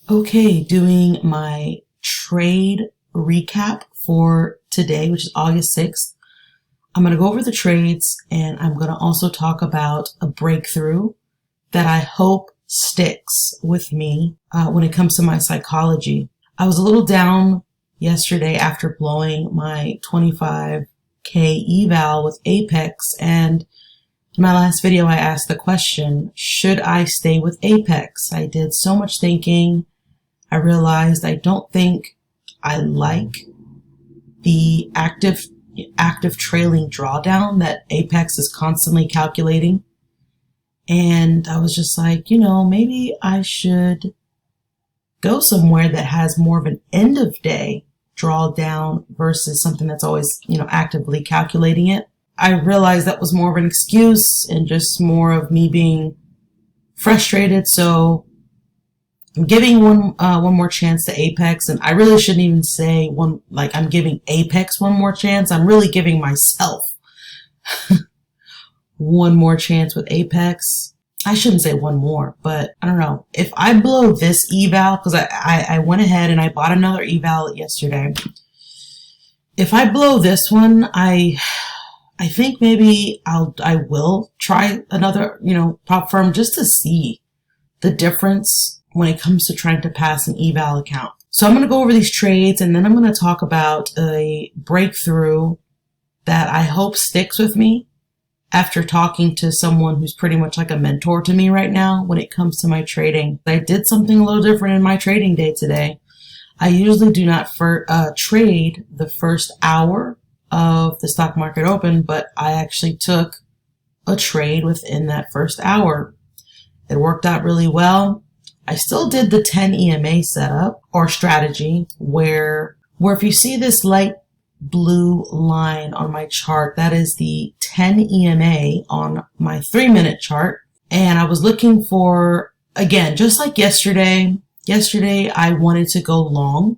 Okay, doing my trade recap for today, which is August 6th. I'm going to go over the trades and I'm going to also talk about a breakthrough that I hope sticks with me when it comes to my psychology. I was a little down yesterday after blowing my 25K eval with Apex, and in my last video I asked the question, should I stay with Apex? I did so much thinking. I realized I don't think I like the active trailing drawdown that Apex is constantly calculating. And I was just like, maybe I should go somewhere that has more of an end of day drawdown versus something that's always, actively calculating it. I realized that was more of an excuse and just more of me being frustrated. So I'm giving one more chance to Apex, and I really shouldn't even say I'm giving Apex one more chance. I'm really giving myself one more chance with Apex. I shouldn't say one more, but I don't know. If I blow this eval, because I went ahead and I bought another eval yesterday. If I blow this one, I think maybe I will try another, prop firm just to see the difference when it comes to trying to pass an eval account. So I'm going to go over these trades, and then I'm going to talk about a breakthrough that I hope sticks with me after talking to someone who's pretty much like a mentor to me right now when it comes to my trading. I did something a little different in my trading day today. I usually do not trade the first hour of the stock market open, but I actually took a trade within that first hour. It worked out really well. I still did the 10 EMA setup or strategy where if you see this light blue line on my chart, that is the 10 EMA on my 3-minute chart. And I was looking for, again, just like yesterday I wanted to go long,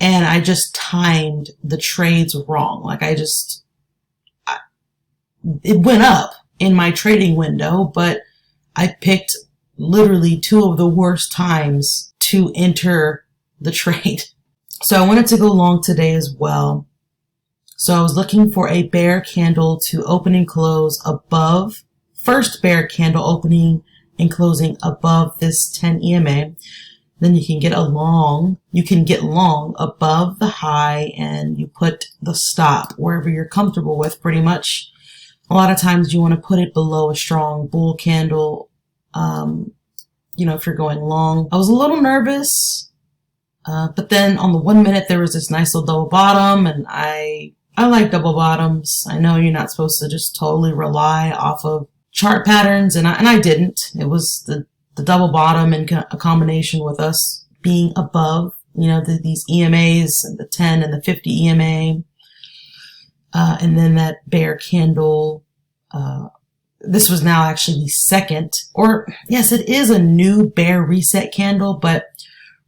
and I just timed the trades wrong. It went up in my trading window, but I picked literally two of the worst times to enter the trade. So I wanted to go long today as well. So I was looking for a bear candle to open and close above, first bear candle opening and closing above this 10 EMA. Then you can get long above the high, and you put the stop wherever you're comfortable with pretty much. A lot of times you want to put it below a strong bull candle, if you're going long. I was a little nervous, but then on the 1 minute there was this nice little double bottom, and I like double bottoms. I know you're not supposed to just totally rely off of chart patterns, and I didn't. It was the double bottom in a combination with us being above, these EMAs, and the 10 and the 50 EMA, and then that bear candle. This was now actually the second, or yes, it is a new bear reset candle, but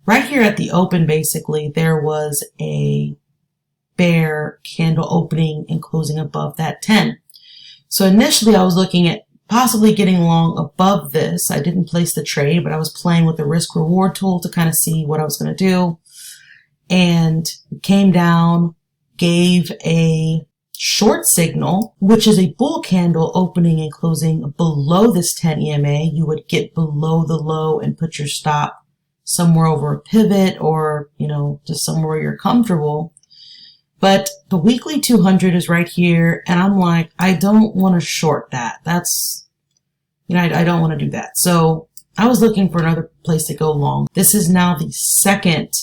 right here at the open, basically, there was a bear candle opening and closing above that 10. So initially I was looking at possibly getting long above this. I didn't place the trade, but I was playing with the risk reward tool to kind of see what I was going to do. And it came down, gave a short signal, which is a bull candle opening and closing below this 10 EMA. You would get below the low and put your stop somewhere over a pivot, or, just somewhere you're comfortable. But the weekly 200 is right here, and I'm like, I don't want to short that. That's, I don't want to do that. So I was looking for another place to go long. This is now the second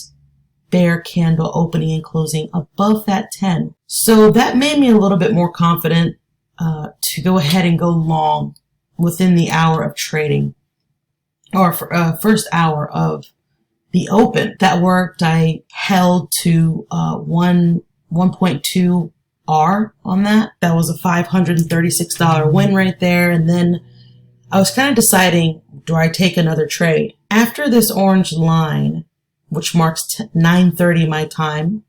bear candle opening and closing above that 10. So that made me a little bit more confident to go ahead and go long within the hour of trading, or first hour of the open. That worked. I held to 1.2 R on that. That was a $536 win right there. And then I was kind of deciding, do I take another trade? After this orange line, which marks 9:30 my time,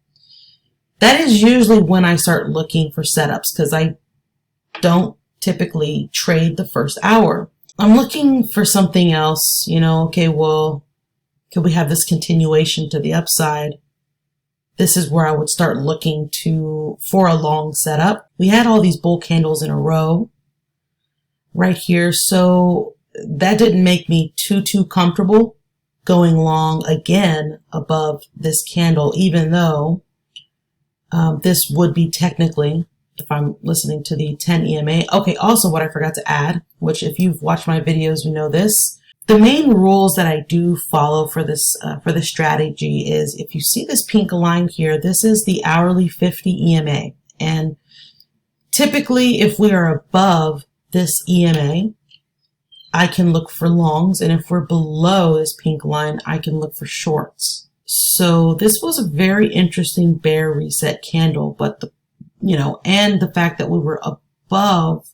that is usually when I start looking for setups, because I don't typically trade the first hour. I'm looking for something else, okay, well, could we have this continuation to the upside? This is where I would start looking for a long setup. We had all these bull candles in a row right here, so that didn't make me too comfortable going long again above this candle, even though this would be technically, if I'm listening to the 10 EMA. Okay, also what I forgot to add, which if you've watched my videos, you know this. The main rules that I do follow for this strategy is, if you see this pink line here, this is the hourly 50 EMA. And typically, if we are above this EMA, I can look for longs. And if we're below this pink line, I can look for shorts. So this was a very interesting bear reset candle, but and the fact that we were above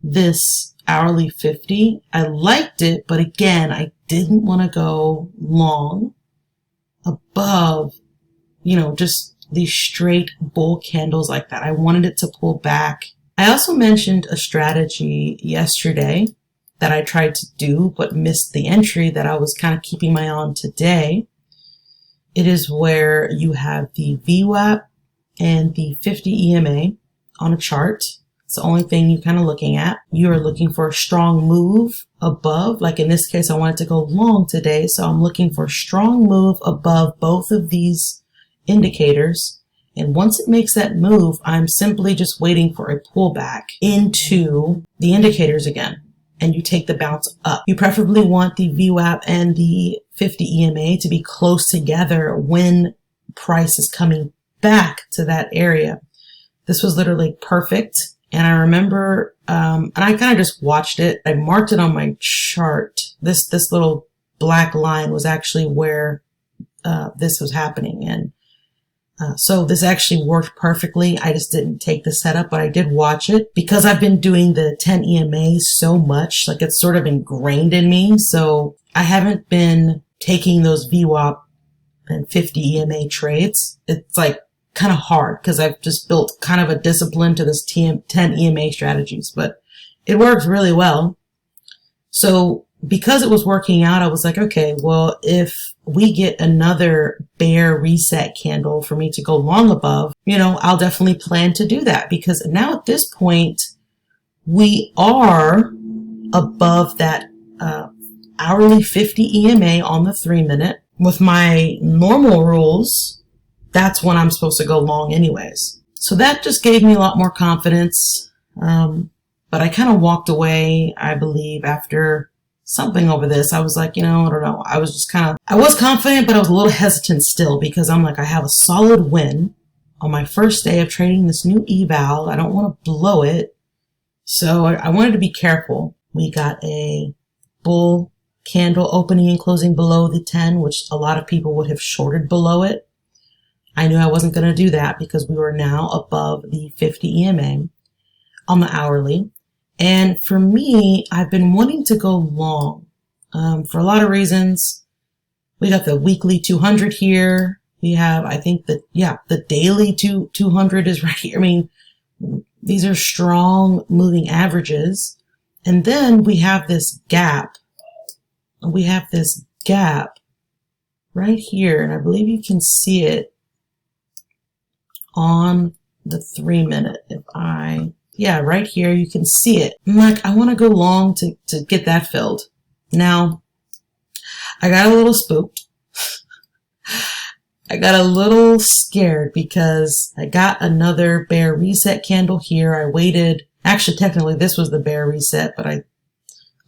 this hourly 50, I liked it, but again, I didn't want to go long above, just these straight bull candles like that. I wanted it to pull back. I also mentioned a strategy yesterday that I tried to do, but missed the entry that I was kind of keeping my eye on today. It is where you have the VWAP and the 50 EMA on a chart. It's the only thing you're kind of looking at. You are looking for a strong move above. Like in this case, I wanted to go long today, so I'm looking for a strong move above both of these indicators. And once it makes that move, I'm simply just waiting for a pullback into the indicators again. And you take the bounce up. You preferably want the VWAP and the 50 EMA to be close together when price is coming back to that area. This was literally perfect. And I remember, and I kind of just watched it. I marked it on my chart. This little black line was actually where this was happening. And so this actually worked perfectly. I just didn't take the setup, but I did watch it because I've been doing the 10 EMA so much, like it's sort of ingrained in me. So I haven't been taking those VWAP and 50 EMA trades. It's like kind of hard because I've just built kind of a discipline to this 10 EMA strategies, but it works really well. So because it was working out, I was like, okay, well, if we get another bear reset candle for me to go long above, I'll definitely plan to do that, because now at this point, we are above that hourly 50 EMA on the 3-minute. With my normal rules, that's when I'm supposed to go long anyways. So that just gave me a lot more confidence. But I kind of walked away, I believe, after something over this. I was like, I don't know. I was confident, but I was a little hesitant still, because I'm like, I have a solid win on my first day of trading this new eval. I don't want to blow it. So I wanted to be careful. We got a bull candle opening and closing below the 10, which a lot of people would have shorted below it. I knew I wasn't going to do that because we were now above the 50 EMA on the hourly. And for me, I've been wanting to go long for a lot of reasons. We got the weekly 200 here. We have, I think the daily 200 is right here. I mean, these are strong moving averages. And then we have this gap. We have this gap right here. And I believe you can see it on the 3-minute. Right here, you can see it. I'm like, I want to go long to get that filled. Now, I got a little spooked. I got a little scared because I got another bear reset candle here. I waited. Actually, technically, this was the bear reset, but I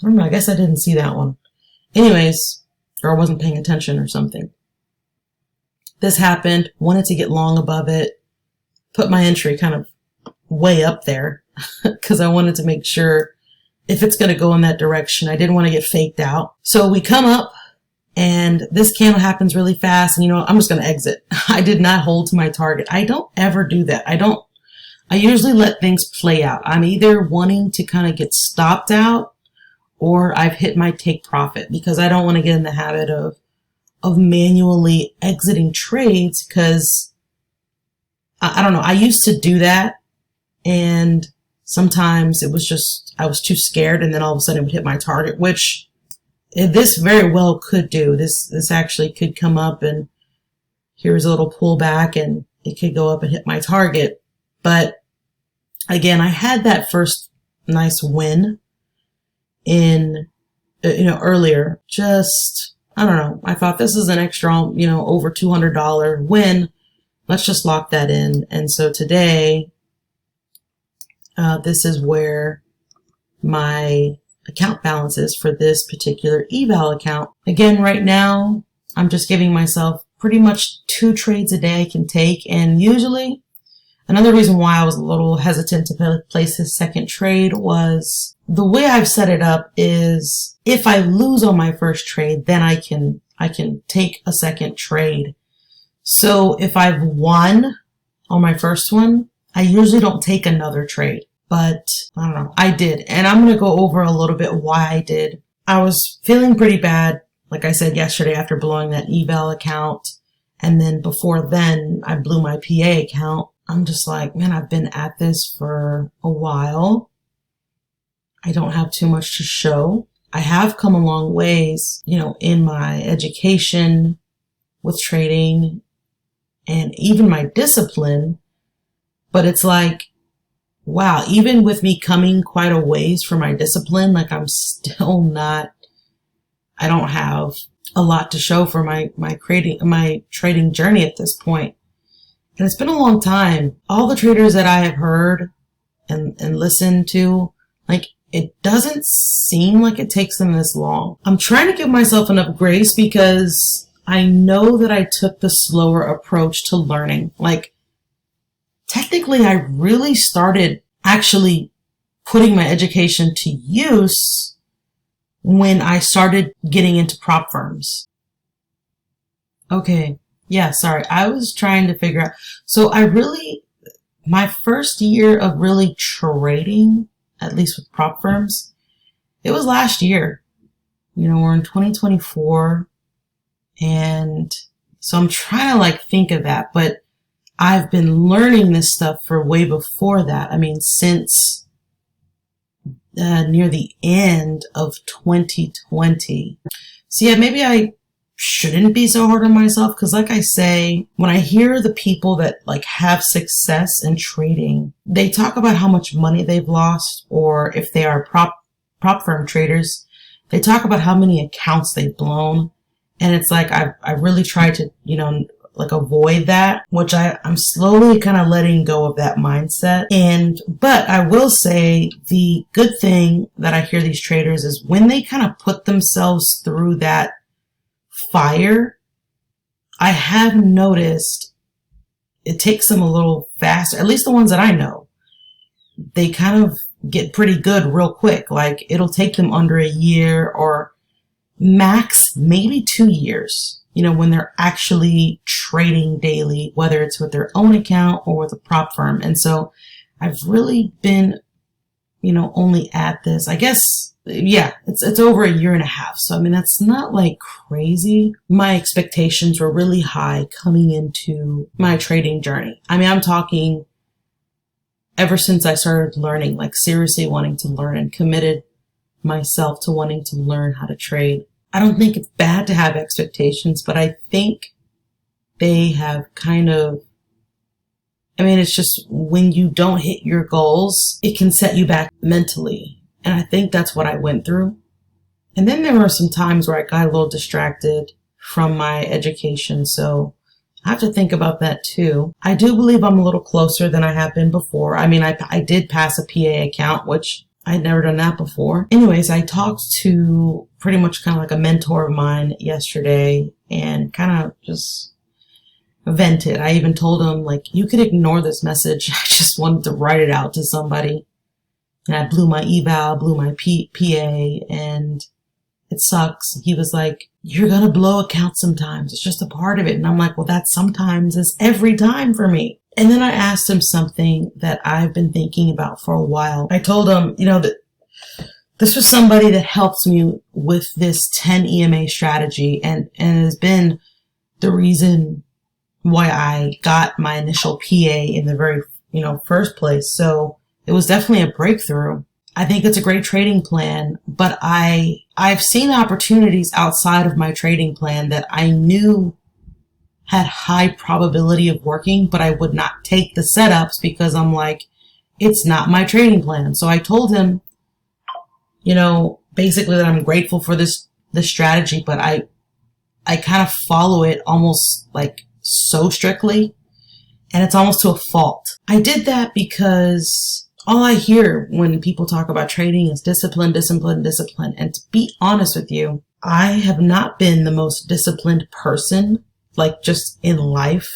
don't know. I guess I didn't see that one. Anyways, or I wasn't paying attention or something. This happened. Wanted to get long above it. Put my entry kind of way up there because I wanted to make sure if it's going to go in that direction. I didn't want to get faked out. So we come up and this candle happens really fast, and I'm just going to exit. I did not hold to my target. I don't ever do that. I usually let things play out. I'm either wanting to kind of get stopped out or I've hit my take profit, because I don't want to get in the habit of manually exiting trades, because I don't know. I used to do that, and sometimes it was just, I was too scared, and then all of a sudden it would hit my target, which this very well could do. This actually could come up and here's a little pullback and it could go up and hit my target. But again, I had that first nice win in, earlier. Just, I don't know. I thought this is an extra, over $200 win. Let's just lock that in. And so today, this is where my account balance is for this particular eval account. Again, right now, I'm just giving myself pretty much 2 trades a day I can take. And usually, another reason why I was a little hesitant to place this second trade was the way I've set it up is if I lose on my first trade, then I can take a second trade. So if I've won on my first one, I usually don't take another trade. But I don't know, I did. And I'm going to go over a little bit why I did. I was feeling pretty bad, like I said yesterday, after blowing that eval account. And then before then, I blew my PA account. I'm just like, man, I've been at this for a while. I don't have too much to show. I have come a long ways, in my education with trading and even my discipline. But it's like, wow, even with me coming quite a ways for my discipline, like I'm still not, I don't have a lot to show for my trading journey at this point. And it's been a long time. All the traders that I have heard and listened to, like, it doesn't seem like it takes them this long. I'm trying to give myself enough grace because I know that I took the slower approach to learning. Like, technically, I really started actually putting my education to use when I started getting into prop firms. Okay. Yeah, sorry. I was trying to figure out. So my first year of really trading, at least with prop firms, it was last year. We're in 2024. And so I'm trying to think of that, but I've been learning this stuff for way before that. I mean, since near the end of 2020. So yeah, maybe I shouldn't be so hard on myself because like I say, when I hear the people that have success in trading, they talk about how much money they've lost, or if they are prop firm traders, they talk about how many accounts they've blown. And it's like, I really tried to, avoid that, which I'm slowly kind of letting go of that mindset. But I will say the good thing that I hear these traders is when they kind of put themselves through that fire, I have noticed it takes them a little faster, at least the ones that I know. They kind of get pretty good real quick. Like it'll take them under a year or max maybe 2 years, when they're actually trading daily, whether it's with their own account or with a prop firm. And so I've really been, only at this, I guess, yeah, it's over a year and a half. So, I mean, that's not crazy. My expectations were really high coming into my trading journey. I mean, I'm talking ever since I started learning, seriously wanting to learn and committed myself to wanting to learn how to trade. I don't think it's bad to have expectations, but I think they have it's just when you don't hit your goals, it can set you back mentally. And I think that's what I went through. And then there were some times where I got a little distracted from my education. So I have to think about that too. I do believe I'm a little closer than I have been before. I mean, I did pass a PA account, which I'd never done that before. Anyways, I talked to pretty much kind of like a mentor of mine yesterday and kind of just vented. I even told him, you could ignore this message. I just wanted to write it out to somebody. And I blew my eval, blew my PA, and it sucks. He was like, you're going to blow accounts sometimes. It's just a part of it. And I'm like, well, that sometimes is every time for me. And then I asked him something that I've been thinking about for a while. I told him, that this was somebody that helps me with this 10 EMA strategy and has been the reason why I got my initial PA in the very, first place. So it was definitely a breakthrough. I think it's a great trading plan, but I've seen opportunities outside of my trading plan that I knew had high probability of working, but I would not take the setups because I'm like, it's not my trading plan. So I told him, basically that I'm grateful for this strategy, but I kind of follow it almost like so strictly, and it's almost to a fault. I did that because all I hear when people talk about trading is discipline, discipline, discipline. And to be honest with you, I have not been the most disciplined person, like just in life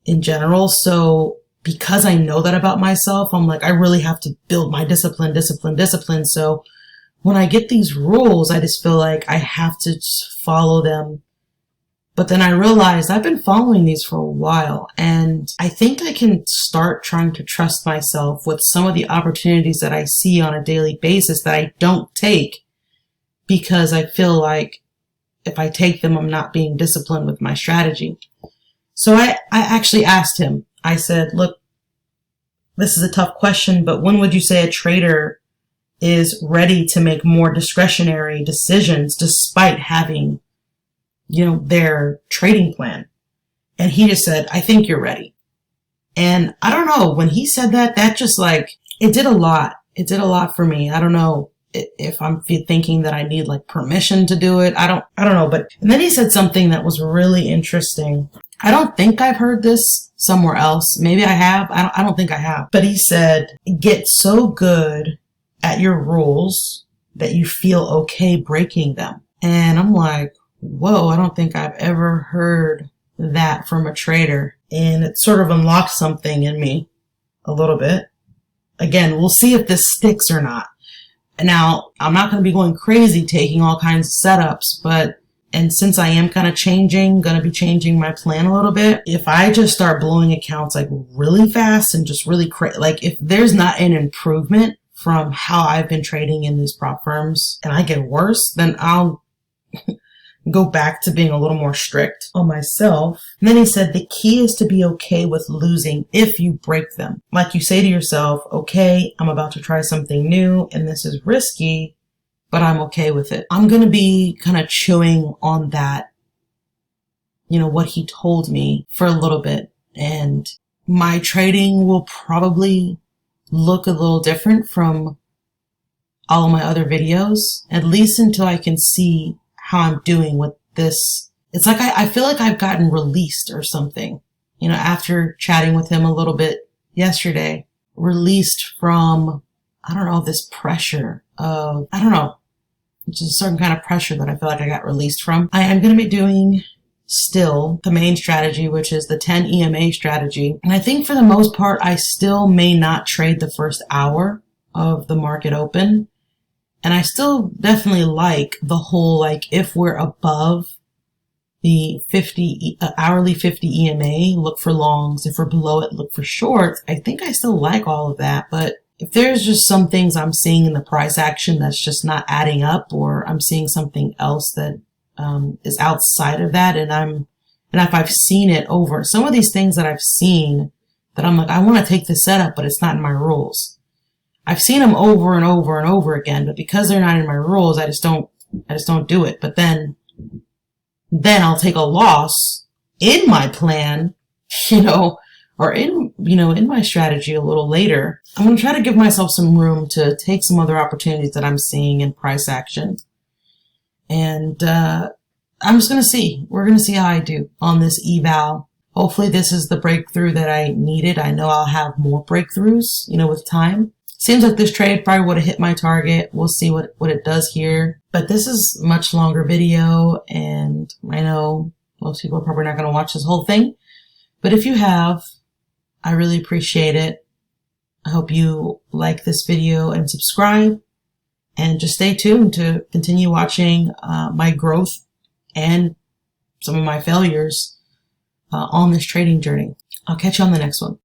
in general. So because I know that about myself, I'm like, I really have to build my discipline, discipline, discipline. So when I get these rules, I just feel like I have to just follow them. But then I realized I've been following these for a while, and I think I can start trying to trust myself with some of the opportunities that I see on a daily basis that I don't take because I feel like if I take them, I'm not being disciplined with my strategy. So I actually asked him, I said, look, this is a tough question, but when would you say a trader is ready to make more discretionary decisions despite having, their trading plan? And he just said, I think you're ready. And I don't know, when he said that just it did a lot. It did a lot for me. I don't know if I'm thinking that I need permission to do it. I don't know. And then he said something that was really interesting. I don't think I've heard this somewhere else. Maybe I have. I don't think I have. But he said, get so good at your rules that you feel okay breaking them. And I'm like, whoa, I don't think I've ever heard that from a trader. And it sort of unlocked something in me a little bit. Again, we'll see if this sticks or not. Now, I'm not going to be going crazy taking all kinds of setups, and since I am kind of going to be changing my plan a little bit, if I just start blowing accounts really fast and just really if there's not an improvement from how I've been trading in these prop firms and I get worse, then I'll go back to being a little more strict on myself. And then he said, the key is to be okay with losing if you break them. Like you say to yourself, okay, I'm about to try something new and this is risky, but I'm okay with it. I'm going to be kind of chewing on that, what he told me for a little bit. And my trading will probably look a little different from all of my other videos, at least until I can see how I'm doing with this. It's like I feel like I've gotten released or something, after chatting with him a little bit yesterday, released from, this pressure of, it's a certain kind of pressure that I feel like I got released from. I am going to be doing still the main strategy, which is the 10 EMA strategy. And I think for the most part, I still may not trade the first hour of the market open. And I still definitely like the whole, if we're above the 50, hourly 50 EMA, look for longs. If we're below it, look for shorts. I think I still like all of that. But if there's just some things I'm seeing in the price action that's just not adding up, or I'm seeing something else that is outside of that, and if I've seen it over, some of these things that I've seen that I'm like, I want to take this setup, but it's not in my rules. I've seen them over and over and over again, but because they're not in my rules, I just don't do it. But then I'll take a loss in my plan, or in my strategy a little later. I'm going to try to give myself some room to take some other opportunities that I'm seeing in price action. And, I'm just going to see. We're going to see how I do on this eval. Hopefully this is the breakthrough that I needed. I know I'll have more breakthroughs, with time. Seems like this trade probably would have hit my target. We'll see what it does here. But this is a much longer video, and I know most people are probably not going to watch this whole thing. But if you have, I really appreciate it. I hope you like this video and subscribe. And just stay tuned to continue watching my growth and some of my failures on this trading journey. I'll catch you on the next one.